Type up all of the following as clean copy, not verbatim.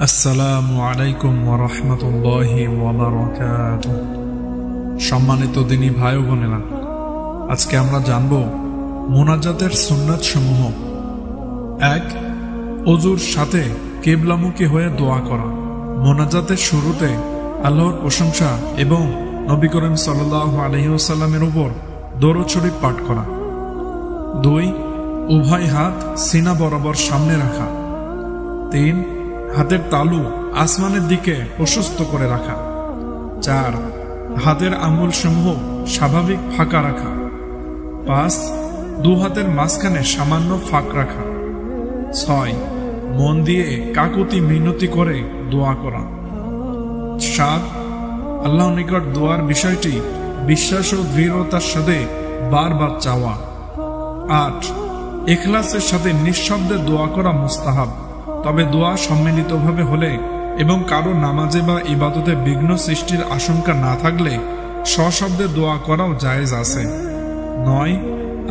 আসসালামু আলাইকুম ওয়া রাহমাতুল্লাহি ওয়া বারাকাতুহু। সম্মানিত দিনী ভাই ও বোনেরা, আজকে আমরা জানব মুনাজাতের সুন্নাত সমূহ। ১. ওযুর সাথে কিবলামুখী হয়ে দোয়া করা। মুনাজাতের শুরুতে আল্লাহর প্রশংসা এবং নবী করিম সাল্লাল্লাহু আলাইহি ওয়াসাল্লামের উপর দরুদ শরীফ পাঠ করা। ২. উভয় হাত সিনা বরাবর সামনে রাখা। ৩. হাতের তালু আসমানের দিকে প্রশস্ত করে রাখা। ৪. হাতের আঙ্গুল সমূহ স্বাভাবিক ফাঁকা রাখা। ৫. দু হাতের মাঝখানে সামান্য ফাঁক রাখা। ৬. মন দিয়ে কাকুতি মিনতি করে দোয়া করা। ৭. আল্লাহর নিকট দোয়ার বিষয়টি বিশ্বাস ও দৃঢ়তার সাথে বারবার চাওয়া। ৮. ইখলাসের সাথে নিঃশব্দে দোয়া করা মুস্তাহাব, তবে দোয়া সম্মিলিতভাবে হলে এবং কারো নামাজে বা ইবাদতে বিঘ্ন সৃষ্টির আশঙ্কা না থাকলে সশব্দে দোয়া করাও জায়েজ আছে। ৯.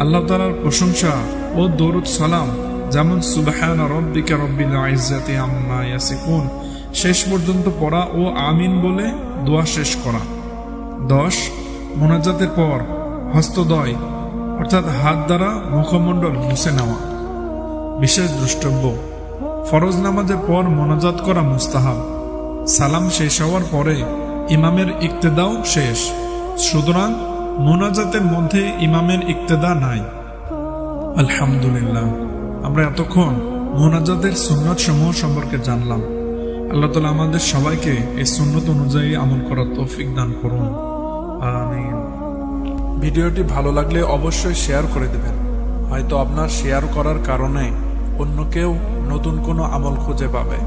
আল্লাহ তাআলার প্রশংসা ও দরুদ সালাম, যেমন সুবহান রাব্বিকা রব্বিল ইজ্জাতি আম্মা ইয়াসিফুন শেষ পর্যন্ত পড়া ও আমিন বলে দোয়া শেষ করা। ১০. মুনাজাতের পর হস্তদ্বয় অর্থাৎ হাত দ্বারা মুখমণ্ডল মুছে নেওয়া। বিশেষ দ্রষ্টব্য: ফরজ নামাজের পর মোনাজাত করা মুস্তাহাব। সালাম শেষ হওয়ার পরে ইমামের ইক্তেদাও শেষ, সুতরাং মোনাজাতের মধ্যে ইমামের ইক্তেদা নাই। আলহামদুলিল্লাহ, আমরা এতক্ষণ মোনাজাতের সুন্নত সমূহ সম্পর্কে জানলাম। আল্লাহ তাআলা আমাদের সবাইকে এই সুন্নত অনুযায়ী আমল করার তৌফিক দান করুন, আমিন। ভিডিওটি ভালো লাগলে অবশ্যই শেয়ার করে দেবেন। হয়তো আপনার শেয়ার করার কারণে অন্য কেউ নতুন কোনো আমল খুঁজে পাবে।